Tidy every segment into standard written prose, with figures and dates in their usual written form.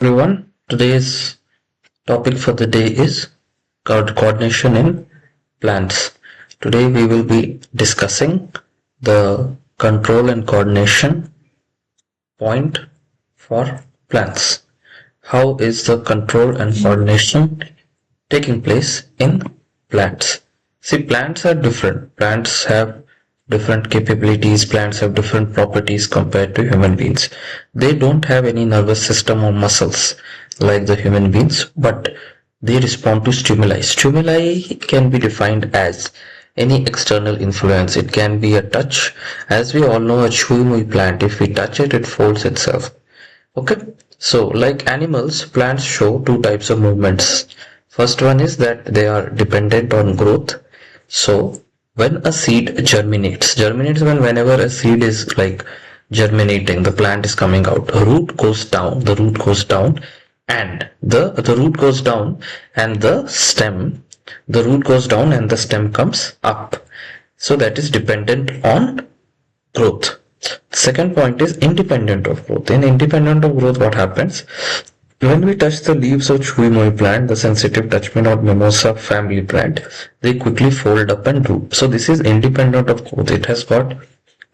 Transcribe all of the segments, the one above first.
Everyone, today's topic for the day is coordination in plants. Today we will be discussing the control and coordination point for plants. How is the control and coordination taking place in plants? See, plants are different. Plants have different capabilities. Plants have different properties compared to human beings. They don't have any nervous system or muscles like the human beings, but they respond to stimuli. Stimuli can be defined as any external influence. It can be a touch. As we all know, a chewy muy plant, if we touch it, it folds itself. Okay, so like animals, plants show two types of movements. First one is that they are dependent on growth. So when a seed germinates whenever a seed is like germinating, the plant is coming out, a root goes down, and the root goes down and the root goes down and the stem comes up. So that is dependent on growth. Second point is independent of growth. In independent of growth, what happens? When we touch the leaves of Chui Moi plant, the sensitive touchment or mimosa family plant, they quickly fold up and droop. So this is independent of growth. It has got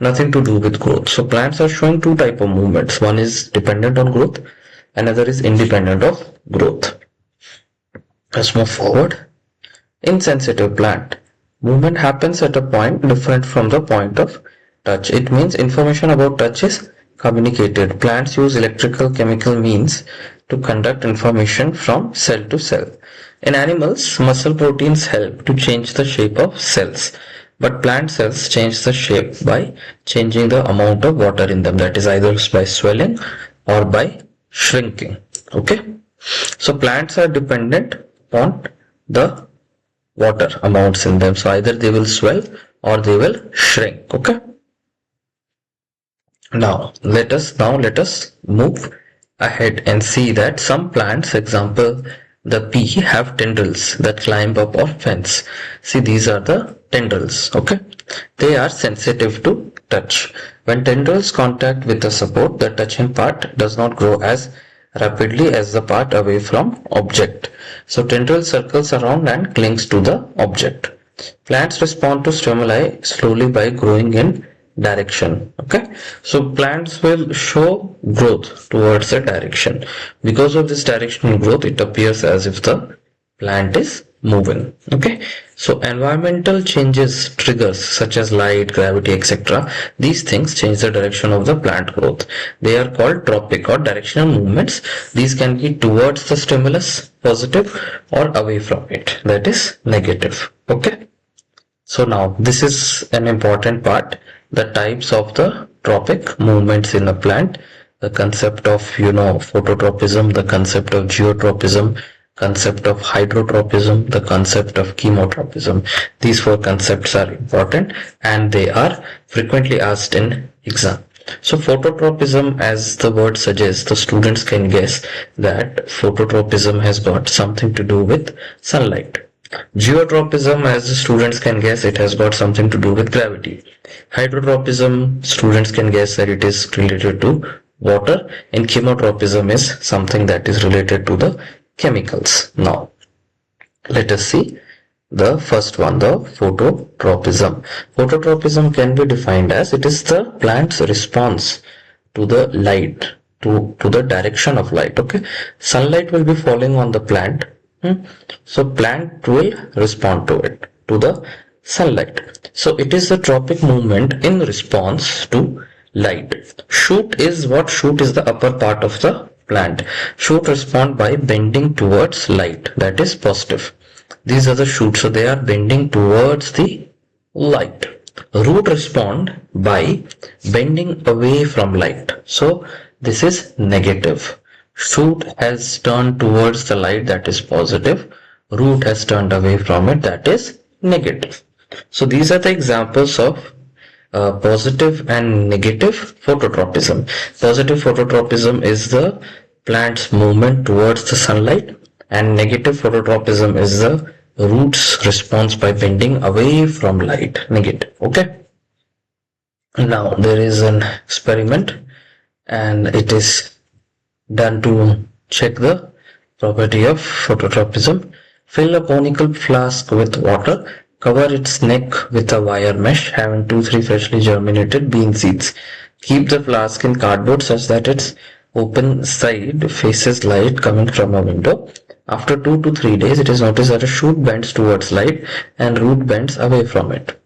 nothing to do with growth. So plants are showing two type of movements. One is dependent on growth, another is independent of growth. Let's move forward. Insensitive plant. Movement happens at a point different from the point of touch. It means information about touch is communicated. Plants use electrical chemical means to conduct information from cell to cell. In animals, muscle proteins help to change the shape of cells, but plant cells change the shape by changing the amount of water in them, that is either by swelling or by shrinking. Okay, so plants are dependent on the water amounts in them, so either they will swell or they will shrink. Okay, now let us move ahead and see that some plants, example the pea, have tendrils that climb up a fence. See, these are the tendrils. Okay, they are sensitive to touch. When tendrils contact with the support, the touching part does not grow as rapidly as the part away from object. So tendril circles around and clings to the object. Plants respond to stimuli slowly by growing in direction. Okay, so plants will show growth towards a direction. Because of this directional growth, it appears as if the plant is moving. Okay, so environmental changes, triggers such as light, gravity, etc., these things change the direction of the plant growth. They are called tropic or directional movements. These can be towards the stimulus, positive, or away from it, that is negative. Okay, so now this is an important part, the types of the tropic movements in a plant, the concept of phototropism, the concept of geotropism, concept of hydrotropism, the concept of chemotropism. These four concepts are important and they are frequently asked in exam. So phototropism, as the word suggests, the students can guess that phototropism has got something to do with sunlight. Geotropism, as the students can guess, it has got something to do with gravity. Hydrotropism, students can guess that it is related to water, and chemotropism is something that is related to the chemicals. Now, let us see the first one, the phototropism. Phototropism can be defined as it is the plant's response to the light, to the direction of light. Okay, sunlight will be falling on the plant. So plant will respond to it, to the sunlight. So it is the tropic movement in response to light. Shoot is what? Shoot is the upper part of the plant. Shoot respond by bending towards light, that is positive. These are the shoots, so they are bending towards the light. Root respond by bending away from light, so this is negative. Shoot has turned towards the light, that is positive. Root has turned away from it, that is negative. So these are the examples of positive and negative phototropism. Positive phototropism is the plant's movement towards the sunlight, and negative phototropism is the root's response by bending away from light, negative. Okay, now there is an experiment and it is done to check the property of phototropism. Fill a conical flask with water. Cover its neck with a wire mesh having 2-3 freshly germinated bean seeds. Keep the flask in cardboard such that its open side faces light coming from a window. After 2 to 3 days, it is noticed that a shoot bends towards light and root bends away from it.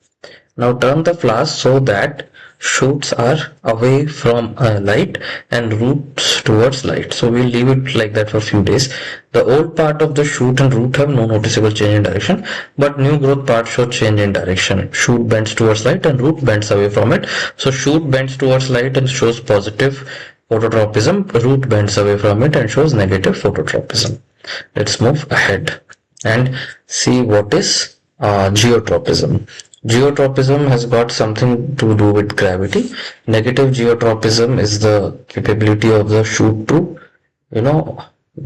Now turn the flask so that shoots are away from light and roots towards light. So we'll leave it like that for a few days. The old part of the shoot and root have no noticeable change in direction, but new growth part show change in direction. Shoot bends towards light and root bends away from it. So shoot bends towards light and shows positive phototropism. Root bends away from it and shows negative phototropism. Let's move ahead and see what is geotropism. Geotropism has got something to do with gravity. Negative geotropism is the capability of the shoot to,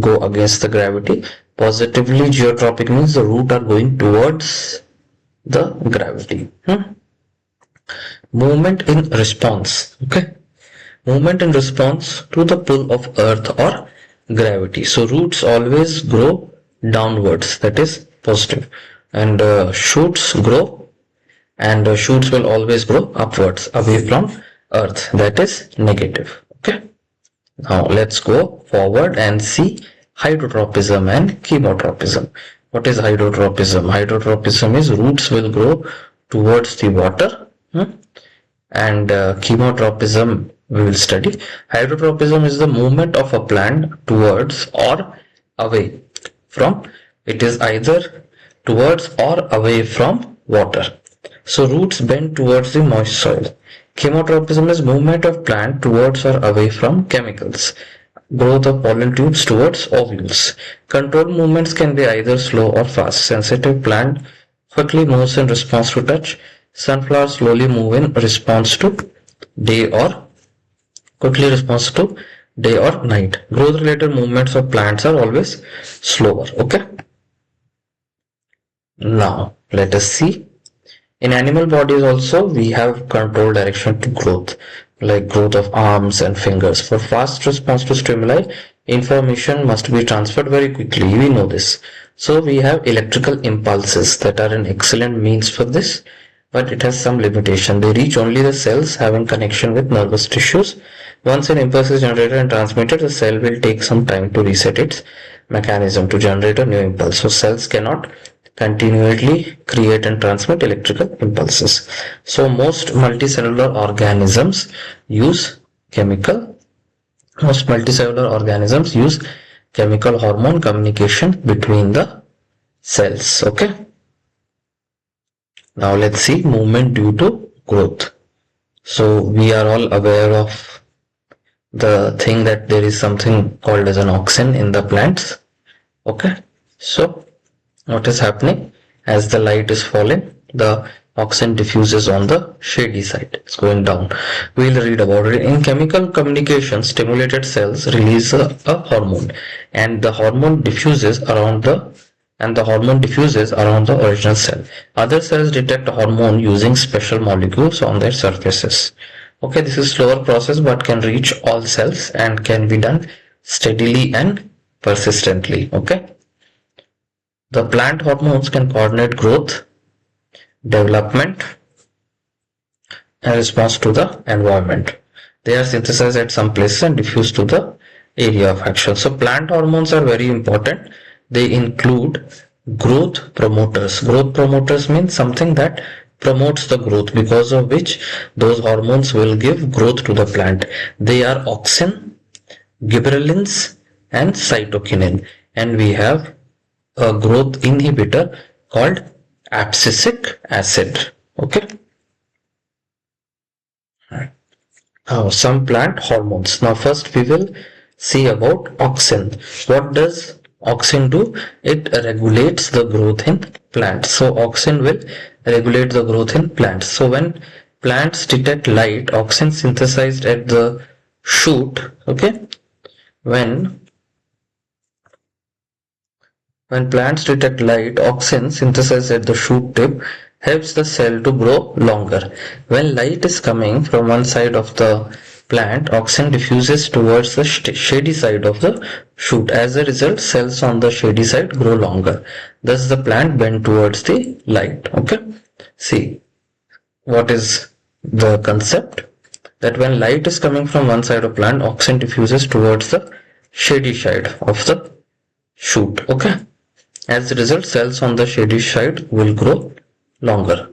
go against the gravity. Positively geotropic means the root are going towards the gravity. Movement in response. Okay. Movement in response to the pull of earth or gravity. So roots always grow downwards, that is positive, and shoots grow and shoots will always grow upwards away from earth, that is negative. Okay, now let's go forward and see hydrotropism and chemotropism. What is hydrotropism? Hydrotropism is roots will grow towards the water, and chemotropism we will study. Hydrotropism is the movement of a plant towards or away from, it is either towards or away from water. So roots bend towards the moist soil. Chemotropism is movement of plant towards or away from chemicals. Growth of pollen tubes towards ovules. Controlled movements can be either slow or fast. Sensitive plant quickly moves in response to touch. Sunflowers slowly move in response to day or night. Growth related movements of plants are always slower. Okay. Now let us see. In animal bodies also we have control direction to growth, like growth of arms and fingers. For fast response to stimuli, information must be transferred very quickly. We know this. So we have electrical impulses that are an excellent means for this, but it has some limitation. They reach only the cells having connection with nervous tissues. Once an impulse is generated and transmitted, the cell will take some time to reset its mechanism to generate a new impulse. So cells cannot continually create and transmit electrical impulses. So most multicellular organisms use chemical hormone communication between the cells. Okay. Now let's see movement due to growth. So we are all aware of the thing that there is something called as an auxin in the plants. Okay. So what is happening? As the light is falling, the auxin diffuses on the shady side. It's going down. We'll read about it. In chemical communication, stimulated cells release a hormone, and the hormone diffuses around the original cell. Other cells detect a hormone using special molecules on their surfaces. Okay, this is a slower process but can reach all cells and can be done steadily and persistently. Okay. The plant hormones can coordinate growth, development, and response to the environment. They are synthesized at some places and diffused to the area of action. So plant hormones are very important. They include growth promoters. Growth promoters means something that promotes the growth, because of which those hormones will give growth to the plant. They are auxin, gibberellins, and cytokinin. And we have a growth inhibitor called abscisic acid. Okay. Now some plant hormones. Now first we will see about auxin. What does auxin do? It regulates the growth in plants. So auxin will regulate the growth in plants. So when plants detect light, auxin synthesized at the shoot. Okay. When plants detect light, auxin synthesized at the shoot tip helps the cell to grow longer. When light is coming from one side of the plant, oxygen diffuses towards the shady side of the shoot. As a result, cells on the shady side grow longer. Thus, the plant bends towards the light. Okay. See, what is the concept? That when light is coming from one side of plant, oxygen diffuses towards the shady side of the shoot. Okay. As a result, cells on the shady side will grow longer.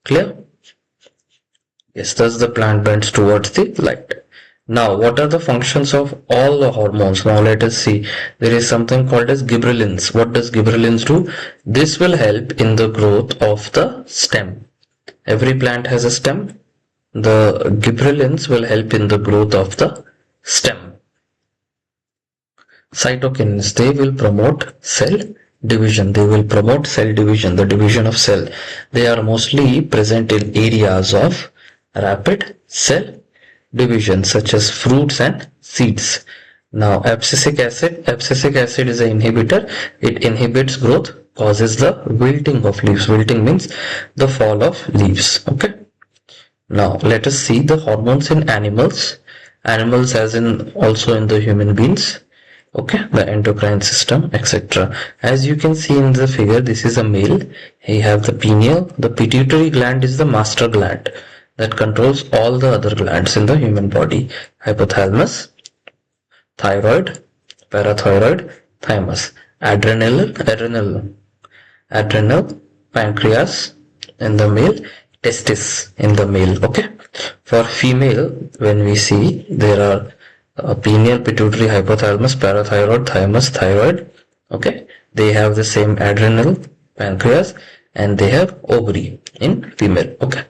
Clear? Yes, thus the plant bends towards the light. Now, what are the functions of all the hormones? Now, let us see. There is something called as gibberellins. What does gibberellins do? This will help in the growth of the stem. Every plant has a stem. The gibberellins will help in the growth of the stem. Cytokines, they will promote cell division. They will promote cell division, the division of cell. They are mostly present in areas of rapid cell division such as fruits and seeds. Now, abscisic acid is an inhibitor. It inhibits growth, causes the wilting of leaves. Wilting means the fall of leaves. Okay. Now, let us see the hormones in animals. Animals as in also in the human beings. Okay, the endocrine system, etc. As you can see in the figure, this is a male. He have the pineal. The pituitary gland is the master gland that controls all the other glands in the human body. Hypothalamus, thyroid, parathyroid, thymus, adrenal, pancreas in the male, testis in the male. Okay. For female, when we see, there are pineal, pituitary, hypothalamus, parathyroid, thymus, thyroid. Okay, they have the same adrenal, pancreas, and they have ovary in female. Okay,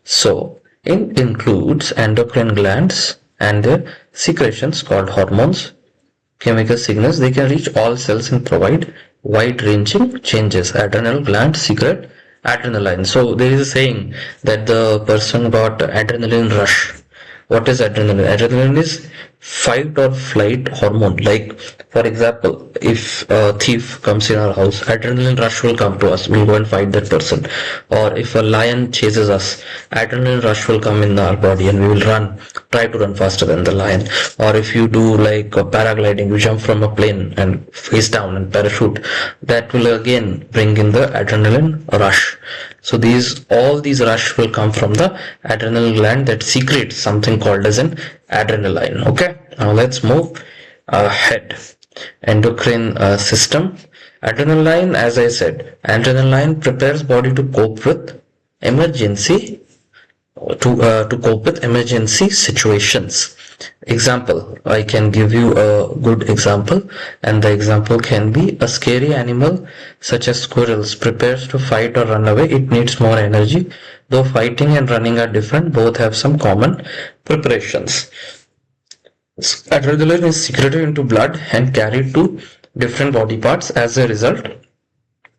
so it includes endocrine glands and their secretions called hormones. Chemical signals, they can reach all cells and provide wide-ranging changes. Adrenal glands secrete adrenaline. So there is a saying that the person got adrenaline rush. What is adrenaline? Adrenaline is fight or flight hormone. Like, for example, if a thief comes in our house, adrenaline rush will come to us. We'll go and fight that person. Or if a lion chases us, adrenaline rush will come in our body and we will run, try to run faster than the lion. Or if you do like paragliding, you jump from a plane and face down and parachute, that will again bring in the adrenaline rush. So all these rush will come from the adrenal gland that secretes something called as an adrenaline. Okay, now let's move ahead. Endocrine system. Adrenaline, as I said, adrenaline prepares body to cope with emergency situations. Example, I can give you a good example, and the example can be a scary animal such as squirrels prepares to fight or run away. It needs more energy. Though fighting and running are different, both have some common preparations. Adrenaline is secreted into blood and carried to different body parts. As a result,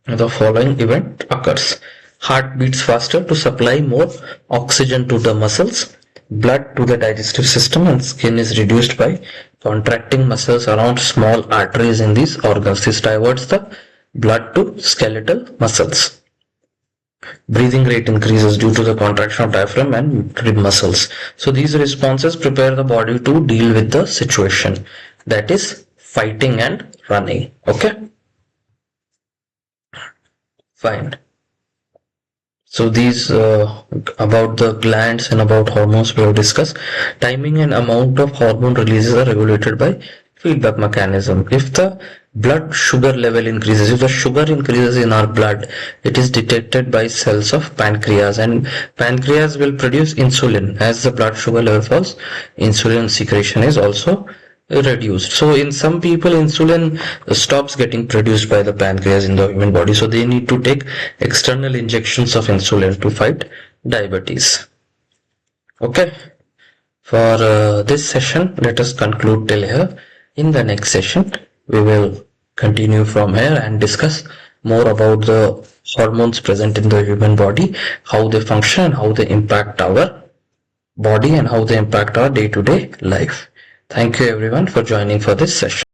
the following event occurs. Heart beats faster to supply more oxygen to the muscles, blood to the digestive system, and skin is reduced by contracting muscles around small arteries in these organs. This diverts the blood to skeletal muscles. Breathing rate increases due to the contraction of diaphragm and rib muscles. So these responses prepare the body to deal with the situation, that is fighting and running. Okay, fine. So these about the glands and about hormones we have discussed. Timing and amount of hormone releases are regulated by feedback mechanism. If the blood sugar level increases, if the sugar increases in our blood, it is detected by cells of pancreas, and pancreas will produce insulin. As the blood sugar level falls, insulin secretion is also reduced. So in some people, insulin stops getting produced by the pancreas in the human body, so they need to take external injections of insulin to fight diabetes. Okay, for this session, let us conclude till here. In the next session, we will continue from here and discuss more about the hormones present in the human body, how they function, how they impact our body, and how they impact our day-to-day life. Thank you everyone for joining for this session.